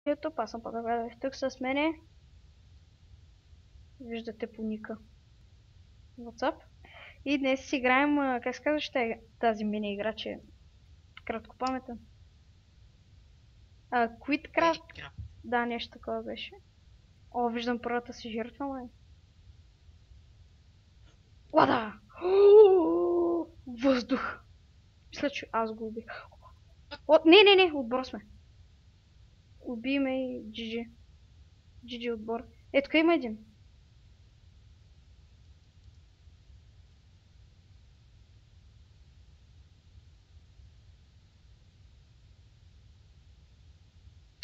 YouTube, аз съм Павел, тук с мене. Виждате по ника. WhatsApp. И днес си играем, как се казваш тази мини игра, че е краткопаметен. QuitCraft. Да, нещо такова беше. О, виждам първата си жертва, май. Лада! Въздух! Мисля, че аз го убих. Не, отбор сме. Уби ме и GG. GG отбор. Е, тук има един.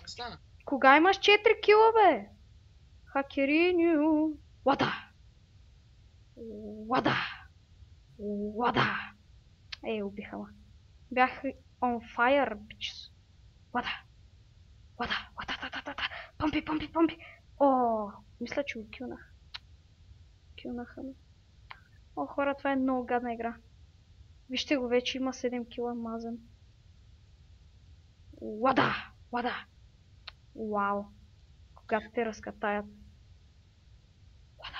Стана. Кога имаш 4 кила, бе? Хакериню. Лада! Лада! Лада! Ей, убиха ма. Бях on fire, bitches. Лада! Лада! Лада! Помпи! О, мисля, че го килнах. Килнаха ме. О, хора, това е много гадна игра. Вижте го, вече има 7 кила мазен. Лада! Лада! Вау! Когато те разкатаят. Лада!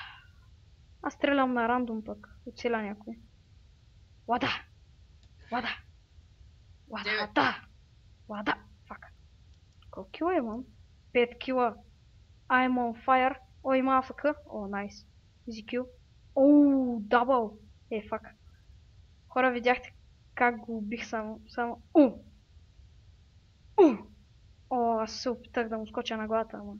Аз стрелям на рандом пък. Оцеля някой. Лада! Лада! Лада! Лада! Фак. Колко кила имам? 5 кила. I'm on fire. О, има АФК. О, найс. Easy kill. Оу, дабъл. Е, фак. Хора, видяхте как го убих само. О, аз се опитах да му скоча на главата, ама.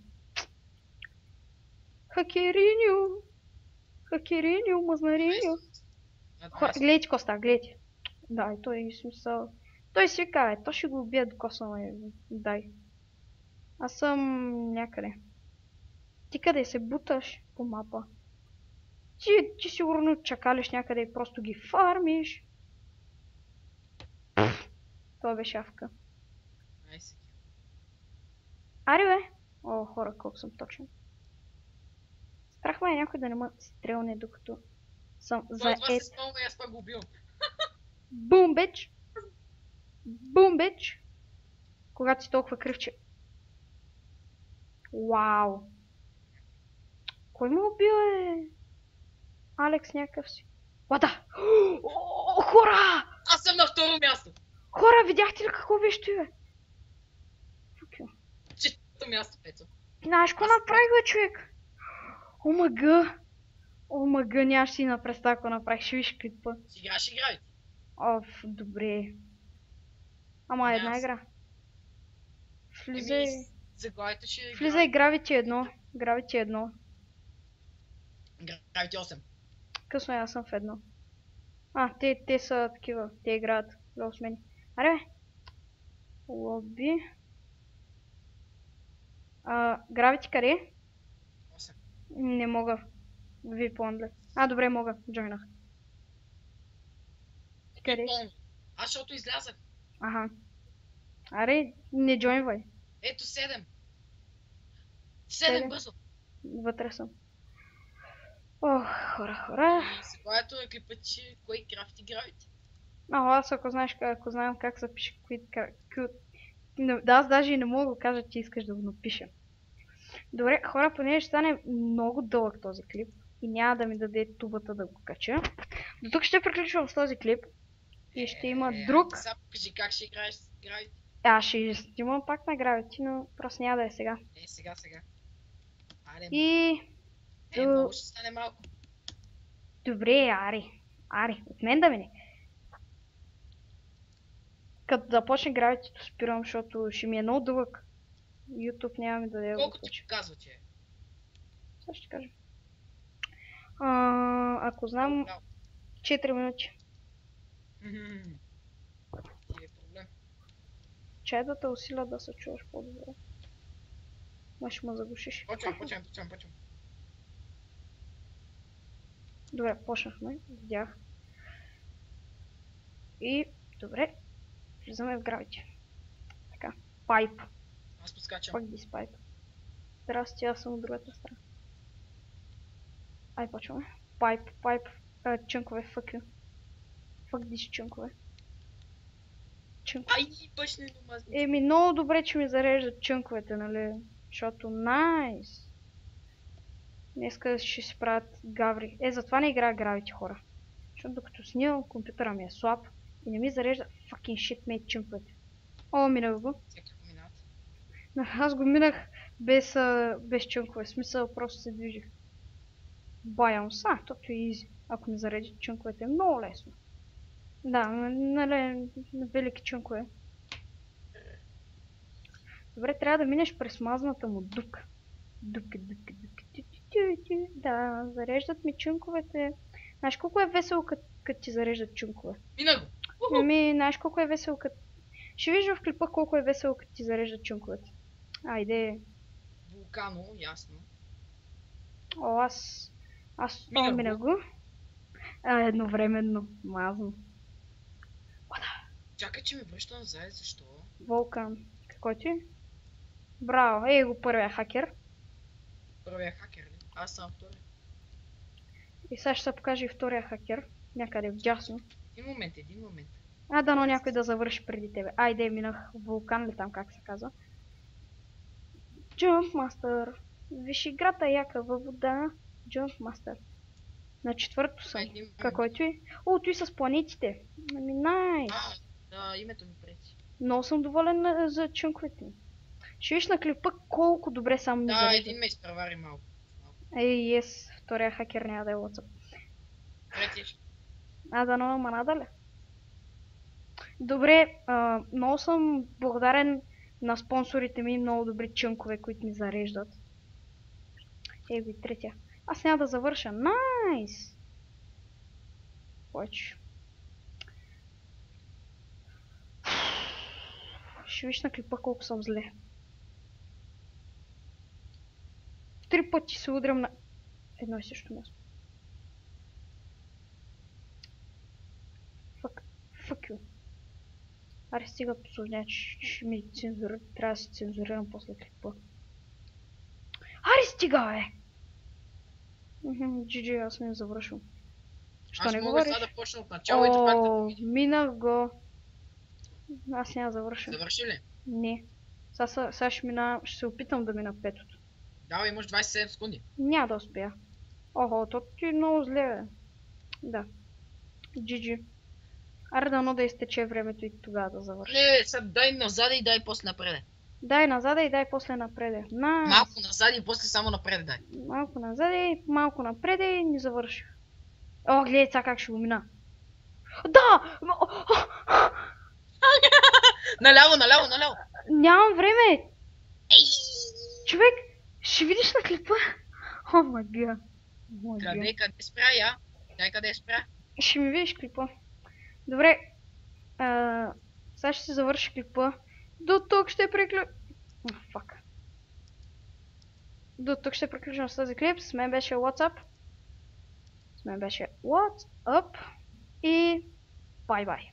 Хакериню, мазнариню. Хора, гледайте коста, гледайте. Да, и той е смисъл. Той си вика, то ще го убие до коса, дай. Аз съм някъде. Ти къде се буташ по мапа? Ти сигурно чакалиш някъде и просто ги фармиш. Това беше авка. Ари бе! О, хора, колко съм точен. Страх ме е някой да не ме стрелне, докато съм заед. Това се спълва и аз пак го убил. Бум, бич! Бум, бич! Когато си толкова кривче. Вау! Кой му убил е? Алекс някакъв си. Лада! О, хора! Аз съм на второ място! Хора, видяхте ли какво беше бе? Четвърто място, Пецо. Знаеш какво направих, бе, човек? Омага, нямаш си на представа какво направих, ще виж клипа. Сега ще играй. Оф, добре. Ама една игра. Влизай... Заглавите ще играй. Влизай Gravity 1. Gravity 1. Gravity 8. Късно аз съм в едно. Те са такива. Те играят много смени. Аре бе. Лоби. Gravity къде е? 8. Не мога. Ви по-англе. Добре, мога. Джойнах. Къде? Аз защото излязах. Аха. Аре, не джойнвай. Ето 7. 7 бързо. Вътре съм. Ох, хора. За което е клипът, че кой крафти гравити. Аз ако знаем как се пише да, аз даже и не мога да го кажа, че искаш да го напиша. Добре, хора, понеже ще стане много дълъг този клип и няма да ми даде тубата да го кача. До тук ще приключвам с този клип и ще има друг. Сега покажи как ще играеш с гравити. Ще снимам пак на гравити, но просто няма да е сега. Сега. Аре, и... много ще стане малко. Добре, Ари, от мен да мине. Като започне гравитито спирам, защото ще ми е много дълъг. YouTube няма ми да даде. Колко ти показва, че е? Сега ще кажа. Ако знам 4 минути. Ти е проблем. Чай да те усиля да се чуваш по-добре. Ще ме заглушиш. Почвам. Добре, почнахме. Видях. И добре. Влизаме в гравити. Така. Пайп. Аз подскачам. Fuck this pipe. Здрасти, аз съм от другата страна. Почваме. Пайп. Чънкове, fuck you. Fuck this чънкове. чънкове. Ай, башни домазни. Еми, много добре, че ми зареждат чънковете, нали? Защото найс. Днеска ще си правят гаври. Затова не играя гравити, хора. Защото докато снимам, компютъра ми е слаб и не ми зарежда fucking shit mate чънковете. О, минах го. Всеки го минат. Аз го минах без чънкове. В смисъл, просто се движих. Баям са, тото е изи. Ако ми зареди чънковете, е много лесно. Да, нали, на велики чънкове. Добре, трябва да минеш през мазната му дупка. Дупка. Да, зареждат ми чънковете. Знаеш колко е весело, като ти зареждат чънкове? Мина го. Ами, знаеш колко е весело, като... Ще вижда в клипа колко е весело, като ти зареждат чънковете. Айде. Вулкано, ясно. О, аз Мина мина го. го. Едновременно. Мазно. Чакай, че ме връща назад, защо? Вулкан. Какво ти? Браво, ей го първия хакер. Първия хакер ли? Аз съм втори. И сега ще се покаже и втория хакер. Някъде вдясно. Един момент. Дано някой да завърши преди тебе. Айде, минах вулкан ли там, как се казва. Jump Master. Виж играта яка във вода. Jump Master. На четвърто съм. Един момент. Какво е той? О, той с планетите. Ами найс. Да, името ми прети. Много съм доволен за чънковете ми. Ще виж на клипа колко добре само ми Да, зарежда. един ме изпревари малко. Ей, втория хакер няма да е WhatsApp. Трети. Дано, ама надале. Добре, много съм благодарен на спонсорите ми, много добри чънкове, които ми зареждат. Его и третия. Аз няма да завърша. Найс! Повече. Ще виж на клипа колко съм зле. 3 пъти се удрям на едно и също място. Fuck you. Аре стига посложня, че ще ми цензура. Трябва да се цензурирам после клипа. Аре стига, бе! GG, аз не завършвам. Що Аз не мога говориш? сега да почна от начало и да пак да го видим. Минах го. Аз няма да завършам. Завърши ли? Не. Сега ще се опитам да мина петото. Давай, имаш 27 секунди. Няма да успея. Охо, то ти е много зле, бе. Да. GG. Аре дано да изтече времето и тогава да завърши. Не, сега дай назад и дай после напред. Дай назад и дай после напреде. Малко назад и после само напред дай. Малко назад и малко напреде и не завърших. О, гледай сега как ще го мина. Да! Наляво. Нямам време! Ей! Човек, ще видиш на клипа? О, май бия. Къде спря я? Дай къде спря? Ще ми видиш клипа. Добре. Сега ще се завърши клипа. До тук ще приключа. Фак. До тук ще приключим с този клип. С мен беше WhatsApp. И бай-бай.